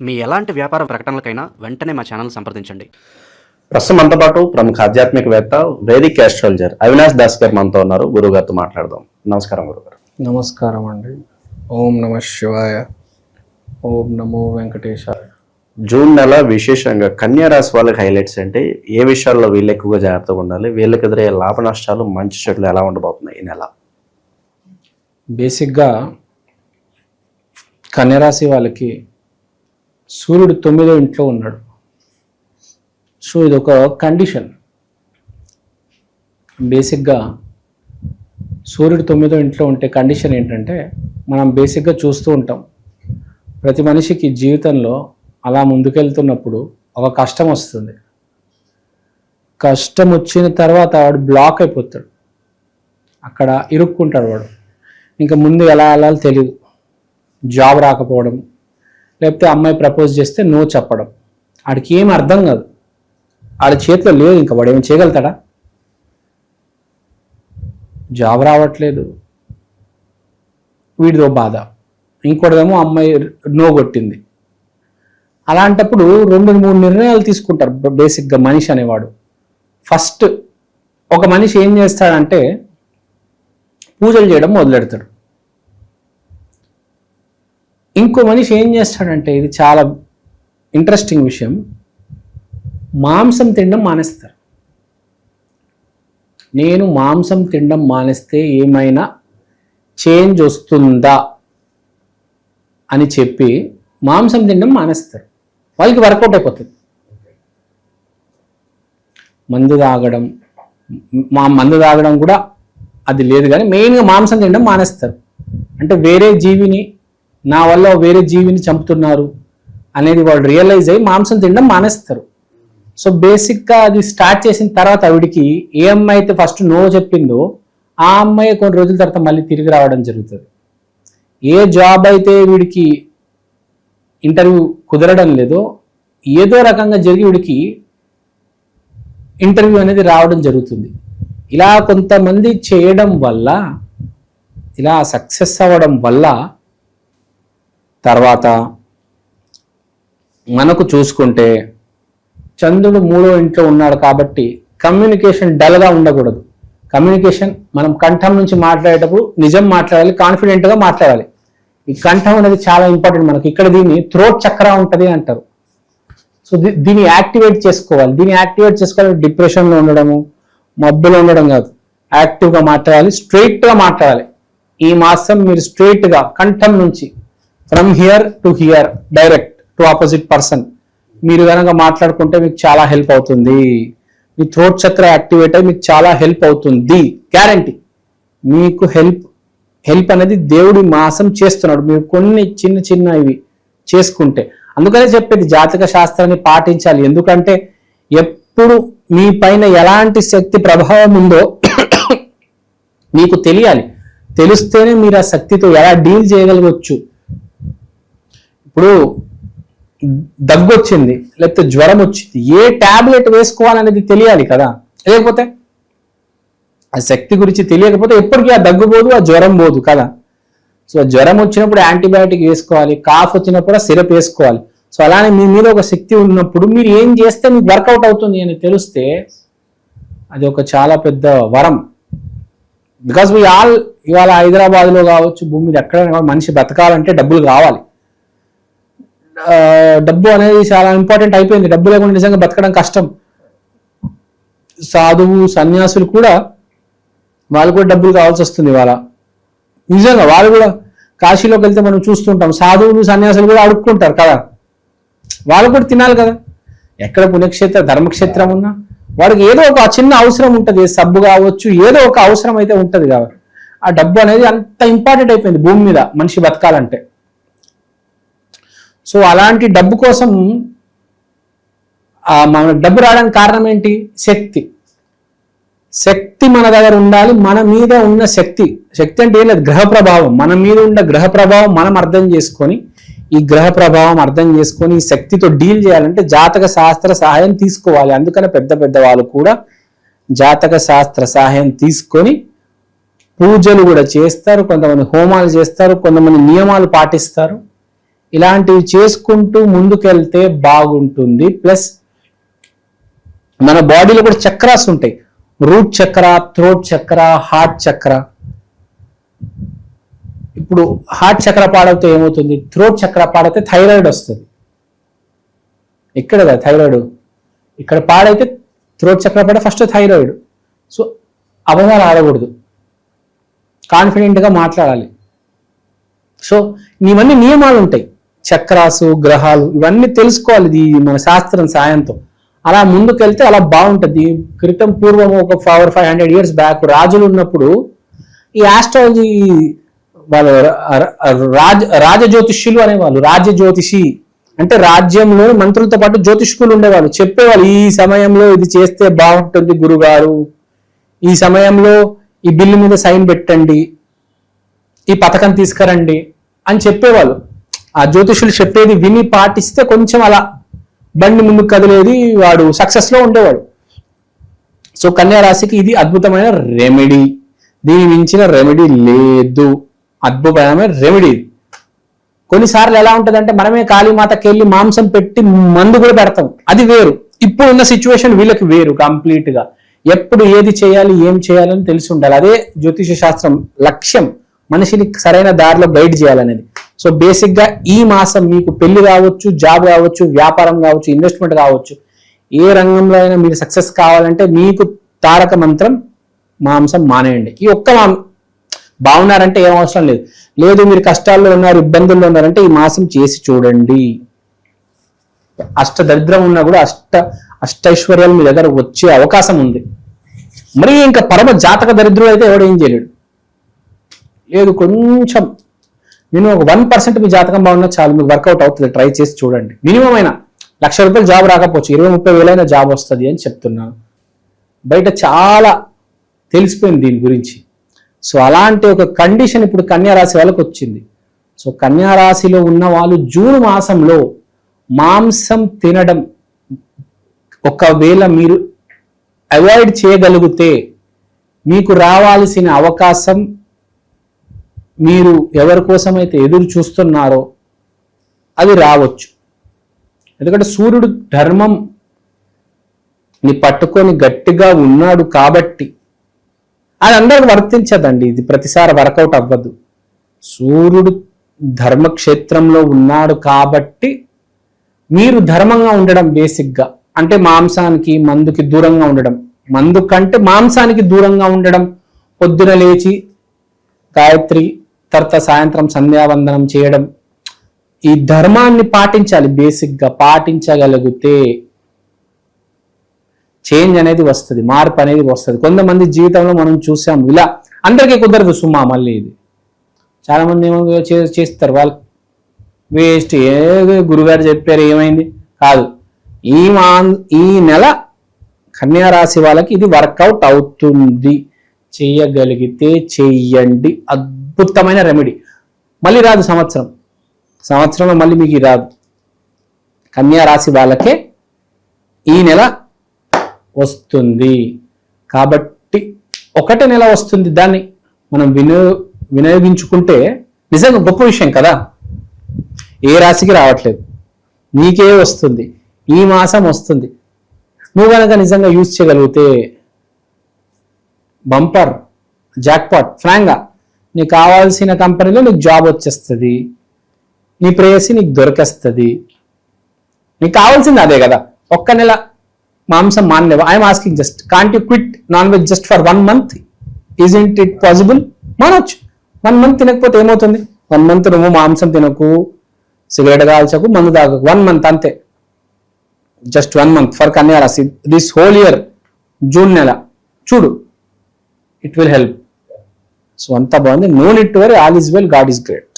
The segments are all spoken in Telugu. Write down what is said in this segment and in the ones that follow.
మీ ఎలాంటి వ్యాపార ప్రకటనలకైనా వెంటనే మా ఛానల్ సంప్రదించండి. ప్రస్తుతం మనతో పాటు ప్రముఖ ఆధ్యాత్మికవేత్త వేదిక్ ఆస్ట్రాలజర్ అవినాష్ దాస్ గారు మనతో ఉన్నారు. గురువు గారితో మాట్లాడదాం. నమస్కారం గురుగారు. నమస్కారం అండి. ఓం నమ శివాయ. ఓం నమో వెంకటేశాయ. జూన్ నెల విశేషంగా కన్యా రాశి వాళ్ళకి హైలైట్స్ అంటే ఏ విషయాల్లో వీళ్ళు ఎక్కువగా జాగ్రత్తగా ఉండాలి, వీళ్ళకి ఎదురయ్యే లాభ నష్టాలు మంచి చెట్లు ఎలా ఉండబోతున్నాయి ఈ నెల? బేసిక్గా కన్యరాశి వాళ్ళకి సూర్యుడు 9వ ఇంట్లో ఉన్నాడు. సో ఇది ఒక కండిషన్. బేసిక్గా సూర్యుడు 9వ ఇంట్లో ఉంటే కండిషన్ ఏంటంటే, మనం బేసిక్గా చూస్తూ ఉంటాం, ప్రతి మనిషికి జీవితంలో అలా ముందుకెళ్తున్నప్పుడు ఒక కష్టం వస్తుంది. కష్టం వచ్చిన తర్వాత వాడు బ్లాక్ అయిపోతాడు, అక్కడ ఇరుక్కుంటాడు. వాడు ఇంకా ముందు ఎలా వెళ్ళాలో తెలియదు. జాబ్ రాకపోవడం, లేకపోతే అమ్మాయి ప్రపోజ్ చేస్తే నో చెప్పడం, వాడికి ఏం అర్థం కాదు. వాడి చేతిలో లేదు, ఇంకా వాడు ఏమి చేయగలుగుతాడా? జాబ్ రావట్లేదు, వీడిదో బాధ, ఇంకోటిదేమో అమ్మాయి నో కొట్టింది. అలాంటప్పుడు 2-3 నిర్ణయాలు తీసుకుంటారు బేసిక్గా మనిషి అనేవాడు. ఫస్ట్ ఒక మనిషి ఏం చేస్తాడంటే పూజలు చేయడం మొదలెడతాడు. ఇంకో మనిషి ఏం చేస్తాడంటే, ఇది చాలా ఇంట్రెస్టింగ్ విషయం, మాంసం తినడం మానేస్తారు. నేను మాంసం తినడం మానేస్తే ఏమైనా చేంజ్ వస్తుందా అని చెప్పి మాంసం తినడం మానేస్తారు. వాళ్ళకి వర్కౌట్ అయిపోతుంది. మందు తాగడం కూడా అది లేదు, కానీ మెయిన్గా మాంసం తినడం మానేస్తారు. అంటే వేరే జీవిని, నా వల్ల వేరే జీవిని చంపుతున్నారు అనేది వాళ్ళు రియలైజ్ అయ్యి మాంసం తినడం మానేస్తారు. సో బేసిక్గా అది స్టార్ట్ చేసిన తర్వాత ఆవిడికి ఏ అమ్మాయి అయితే ఫస్ట్ నో చెప్పిందో ఆ అమ్మాయి కొన్ని రోజుల తర్వాత మళ్ళీ తిరిగి రావడం జరుగుతుంది. ఏ జాబ్ అయితే వీడికి ఇంటర్వ్యూ కుదరడం లేదో ఏదో రకంగా జరిగి వీడికి ఇంటర్వ్యూ అనేది రావడం జరుగుతుంది. ఇలా కొంతమంది చేయడం వల్ల, ఇలా సక్సెస్ అవ్వడం వల్ల తర్వాత మనకు చూసుకుంటే చంద్రుడు 3వ ఇంట్లో ఉన్నాడు కాబట్టి కమ్యూనికేషన్ డల్గా ఉండకూడదు. కమ్యూనికేషన్ మనం కంఠం నుంచి మాట్లాడేటప్పుడు నిజం మాట్లాడాలి, కాన్ఫిడెంట్గా మాట్లాడాలి. ఈ కంఠం అనేది చాలా ఇంపార్టెంట్ మనకి. ఇక్కడ దీన్ని థ్రోట్ చక్ర ఉంటుంది అంటారు. సో దీన్ని యాక్టివేట్ చేసుకోవాలి. డిప్రెషన్లో ఉండడము, మబ్బులో ఉండడం కాదు, యాక్టివ్గా మాట్లాడాలి, స్ట్రైట్గా మాట్లాడాలి. ఈ మాసం మీరు స్ట్రైట్గా కంఠం నుంచి from here to hear direct to opposite person మీరు కనుక మాట్లాడుకుంటే మీకు చాలా హెల్ప్ అవుతుంది. మీ థ్రోట్ చక్ర యాక్టివేట్ అయ్యి మీకు చాలా హెల్ప్ అవుతుంది, గ్యారంటీ. మీకు హెల్ప్ అనేది దేవుడి మాసం చేస్తున్నాడు. మీరు కొన్ని చిన్న ఇవి చేసుకుంటే, అందుకనే చెప్పేది జాతక శాస్త్రాన్ని పాటించాలి. ఎందుకంటే ఎప్పుడు మీ పైన ఎలాంటి శక్తి ప్రభావం ఉందో మీకు తెలియాలి. తెలిస్తేనే మీరు ఆ శక్తితో ఎలా డీల్ చేయగలగవచ్చు. ఇప్పుడు దగ్గు వచ్చింది, లేకపోతే జ్వరం వచ్చింది, ఏ టాబ్లెట్ వేసుకోవాలనేది తెలియాలి కదా. లేకపోతే ఆ శక్తి గురించి తెలియకపోతే ఎప్పటికీ ఆ దగ్గు పోదు, ఆ జ్వరం పోదు కదా. సో జ్వరం వచ్చినప్పుడు యాంటీబయాటిక్ వేసుకోవాలి, కాఫ్ వచ్చినప్పుడు సిరప్ వేసుకోవాలి. సో అలానే మీ మీద ఒక శక్తి ఉన్నప్పుడు మీరు ఏం చేస్తే మీకు వర్కౌట్ అవుతుంది అని తెలిస్తే అది ఒక చాలా పెద్ద వరం. బికాస్ ఇవాళ హైదరాబాద్లో కావచ్చు, భూమి మీద ఎక్కడ మనిషి బతకాలంటే డబ్బులు కావాలి. డబ్బు అనేది చాలా ఇంపార్టెంట్ అయిపోయింది. డబ్బు లేకుండా నిజంగా బతకడం కష్టం. సాధువు సన్యాసులు కూడా వాళ్ళు కూడా డబ్బులు కావాల్సి వస్తుంది ఇవాళ. నిజంగా వాళ్ళు కూడా కాశీలోకి వెళ్తే మనం చూస్తుంటాం, సాధువులు సన్యాసులు కూడా అడుక్కుంటారు కదా. వాళ్ళు కూడా తినాలి కదా. ఎక్కడ పుణ్యక్షేత్ర ధర్మక్షేత్రం ఉన్నా వాడికి ఏదో ఒక చిన్న అవసరం ఉంటుంది, సబ్బు కావచ్చు, ఏదో ఒక అవసరం అయితే ఉంటుంది కాబట్టి ఆ డబ్బు అనేది అంత ఇంపార్టెంట్ అయిపోయింది భూమి మీద మనిషి బతకాలంటే. సో అలాంటి డబ్బు కోసం మన డబ్బు రావడానికి కారణం ఏంటి? శక్తి మన దగ్గర ఉండాలి. మన మీద ఉన్న శక్తి అంటే ఏం లేదు, గ్రహ ప్రభావం. మన మీద ఉన్న గ్రహ ప్రభావం మనం అర్థం చేసుకొని, ఈ గ్రహ ప్రభావం అర్థం చేసుకొని ఈ శక్తితో డీల్ చేయాలంటే జాతక శాస్త్ర సహాయం తీసుకోవాలి. అందుకనే పెద్ద వాళ్ళు కూడా జాతక శాస్త్ర సహాయం తీసుకొని పూజలు కూడా చేస్తారు, కొంతమంది హోమాలు చేస్తారు, కొంతమంది నియమాలు పాటిస్తారు. ఇలాంటివి చేసుకుంటూ ముందుకెళ్తే బాగుంటుంది. ప్లస్ మన బాడీలో కూడా చక్రాస్ ఉంటాయి. రూట్ చక్ర, థ్రోట్ చక్ర, హార్ట్ చక్ర. ఇప్పుడు హార్ట్ చక్ర పాడవుతే ఏమవుతుంది? థ్రోట్ చక్ర పాడైతే థైరాయిడ్ వస్తుంది. ఇక్కడ కదా థైరాయిడ్, ఇక్కడ పాడైతే థ్రోట్ చక్ర పాడ ఫస్ట్ థైరాయిడ్. సో అబద్ధాలు ఆడకూడదు, కాన్ఫిడెంట్గా మాట్లాడాలి. సో ఇవన్నీ నియమాలు ఉంటాయి. చక్రాసు, గ్రహాలు ఇవన్నీ తెలుసుకోవాలి ఇది మన శాస్త్రం సాయంతో. అలా ముందుకెళ్తే అలా బాగుంటుంది. క్రితం పూర్వం ఒక 400-500 years బ్యాక్ రాజులు ఉన్నప్పుడు ఈ ఆస్ట్రాలజీ వాళ్ళు రాజజ్యోతిష్యులు అనేవాళ్ళు. రాజ్యజ్యోతిషి అంటే రాజ్యంలో మంత్రులతో పాటు జ్యోతిష్కులు ఉండేవాళ్ళు. చెప్పేవాళ్ళు ఈ సమయంలో ఇది చేస్తే బాగుంటుంది గురుగారు, ఈ సమయంలో ఈ బిల్లు మీద సైన్ పెట్టండి, ఈ పథకం తీసుకురండి అని చెప్పేవాళ్ళు. ఆ జ్యోతిష్యులు చెప్పేది విని పాటిస్తే కొంచెం అలా బండి ముందుకు కదిలేది, వాడు సక్సెస్ లో ఉండేవాడు. సో కన్యా రాశికి ఇది అద్భుతమైన రెమెడీ. దీని మించిన రెమెడీ లేదు. అద్భుతమైన రెమెడీ. కొన్నిసార్లు ఎలా ఉంటుందంటే మనమే కాళీమాతకి వెళ్ళి మాంసం పెట్టి మందు కూడా పెడతాం, అది వేరు. ఇప్పుడు ఉన్న సిచ్యువేషన్ వీళ్ళకి వేరు కంప్లీట్ గా. ఎప్పుడు ఏది చేయాలి, ఏం చేయాలని తెలిసి ఉండాలి. అదే జ్యోతిష శాస్త్రం లక్ష్యం, మనిషిని సరైన దారిలో గైడ్ చేయాలనేది. సో బేసిక్ గా ఈ మాసం మీకు పెళ్లి కావచ్చు, జాబ్ కావచ్చు, వ్యాపారం కావచ్చు, ఇన్వెస్ట్మెంట్ కావచ్చు, ఏ రంగంలో అయినా మీరు సక్సెస్ కావాలంటే మీకు తారక మంత్రం మాంసం మానేయండి. ఈ ఒక్క బాగున్నారంటే ఏం అవసరం లేదు. లేదు మీరు కష్టాల్లో ఉన్నారు, ఇబ్బందుల్లో ఉన్నారంటే ఈ మాసం చేసి చూడండి. అష్ట దరిద్రం ఉన్నా కూడా అష్టైశ్వర్యాలు మీ దగ్గర వచ్చే అవకాశం ఉంది. మరి ఇంకా పరమ జాతక దరిద్రుడు అయితే ఎవడు ఏం చేయలేడు. లేదు కొంచెం నేను ఒక 1% మీ జాతకం బాగున్నా చాలు, మీకు వర్కౌట్ అవుతుంది. ట్రై చేసి చూడండి. మినిమం అయినా ₹1,00,000 జాబ్ రాకపోవచ్చు, 20-30 వేలైనా జాబ్ వస్తుంది అని చెప్తున్నాను. బయట చాలా తెలిసిపోయింది దీని గురించి. సో అలాంటి ఒక కండిషన్ ఇప్పుడు కన్యా రాశి వాళ్ళకి వచ్చింది. సో కన్యా రాశిలో ఉన్న వాళ్ళు జూన్ మాసంలో మాంసం తినడం ఒకవేళ మీరు అవాయిడ్ చేయగలిగితే మీకు రావాల్సిన అవకాశం, మీరు ఎవరి కోసమైతే ఎదురు చూస్తున్నారో అది రావచ్చు. ఎందుకంటే సూర్యుడు ధర్మం ని పట్టుకొని గట్టిగా ఉన్నాడు కాబట్టి. అది అందరికి వర్తించదండి, ఇది ప్రతిసారి వర్కౌట్ అవ్వదు. సూర్యుడు ధర్మక్షేత్రంలో ఉన్నాడు కాబట్టి మీరు ధర్మంగా ఉండడం బేసిక్గా, అంటే మాంసానికి మందుకి దూరంగా ఉండడం, మందు కంటే మాంసానికి దూరంగా ఉండడం, పొద్దున లేచి గాయత్రి తర్వాత సాయంత్రం సంధ్యావందనం చేయడం, ఈ ధర్మాన్ని పాటించాలి. బేసిక్గా పాటించగలిగితే చేంజ్ అనేది వస్తుంది, మార్పు అనేది వస్తుంది. కొంతమంది జీవితంలో మనం చూసాం ఇలా. అందరికీ కుదరదు సుమా, మళ్ళీ ఇది చాలా మంది ఏమో చేస్తారు, వాళ్ళు వేస్ట్, ఏ గురుగారు చెప్పారు ఏమైంది కాదు. ఈ నెల కన్యా రాశి వాళ్ళకి ఇది వర్కౌట్ అవుతుంది. చెయ్యగలిగితే చెయ్యండి, అద్భుతమైన రెమెడీ. మళ్ళీ రాదు సంవత్సరంలో మళ్ళీ మీకు రాదు. కన్యా రాశి వాళ్ళకే ఈ నెల వస్తుంది కాబట్టి ఒకటే నెల వస్తుంది, దాన్ని మనం వినియోగించుకుంటే నిజంగా గొప్ప విషయం కదా. ఏ రాశికి రావట్లేదు, నీకే వస్తుంది, ఈ మాసం వస్తుంది. నువ్వు కనుక నిజంగా యూజ్ చేయగలిగితే బంపర్ జాక్పాట్. ఫ్రాంక్గా నీకు కావాల్సిన కంపెనీలో నీకు జాబ్ వచ్చేస్తుంది, నీ ప్రేయసి నీకు దొరికేస్తుంది. నీకు కావాల్సింది అదే కదా. ఒక్క నెల మాంసం మానలేవా? I'm asking just, can't you quit non veg just for 1 month? Isn't it possible? మానొచ్చు. 1 month తినకపోతే ఏమవుతుంది? 1 month నువ్వు మాంసం తినకు, సిగరెట్ కాల్చకు, మందు తాగకు. 1 month అంతే. జస్ట్ 1 month ఫర్ కన్యా రాశి. దిస్ హోల్ ఇయర్ జూన్ నెల చూడు, ఇట్ విల్ హెల్ప్. సో అంతా బాగుంది. No need to worry, all is well, God is great.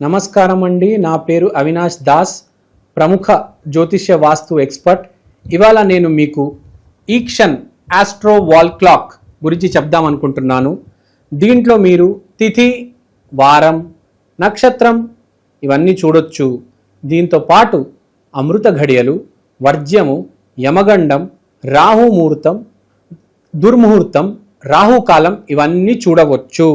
నమస్కారం అండి, నా పేరు అవినాష్ దాస్, ప్రముఖ జ్యోతిష్య వాస్తు ఎక్స్పర్ట్. ఇవాళ నేను మీకు ఈక్షన్ ఆస్ట్రో వాల్ క్లాక్ గురించి చెప్దాం అనుకుంటున్నాను. దీంట్లో మీరు తిథి, వారం, నక్షత్రం ఇవన్నీ చూడొచ్చు. దీంతో పాటు అమృత ఘడియలు, వర్జ్యము, యమగండం, రాహుముహూర్తం, దుర్ముహూర్తం, రాహుకాలం ఇవన్నీ చూడవచ్చు.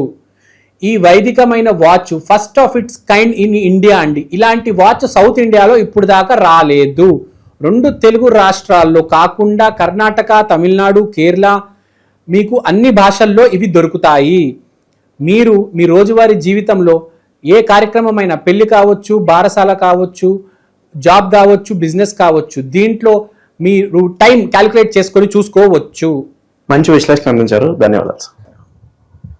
ఈ వైదికమైన watch first of its kind in India అండి. ఇలాంటి వాచ్ సౌత్ ఇండియాలో ఇప్పుడు దాకా రాలేదు. 2 తెలుగు రాష్ట్రాల్లో కాకుండా కర్ణాటక, తమిళనాడు, కేరళ మీకు అన్ని భాషల్లో ఇవి దొరుకుతాయి. మీరు మీ రోజువారీ జీవితంలో ఏ కార్యక్రమమైనా, పెళ్లి కావచ్చు, బారసాల కావచ్చు, జాబ్ కావచ్చు, బిజినెస్ కావచ్చు, దీంట్లో మీరు టైం క్యాలిక్యులేట్ చేసుకొని చూసుకోవచ్చు. మంచి విశ్లేషణ అందించారు, ధన్యవాదాలు సార్.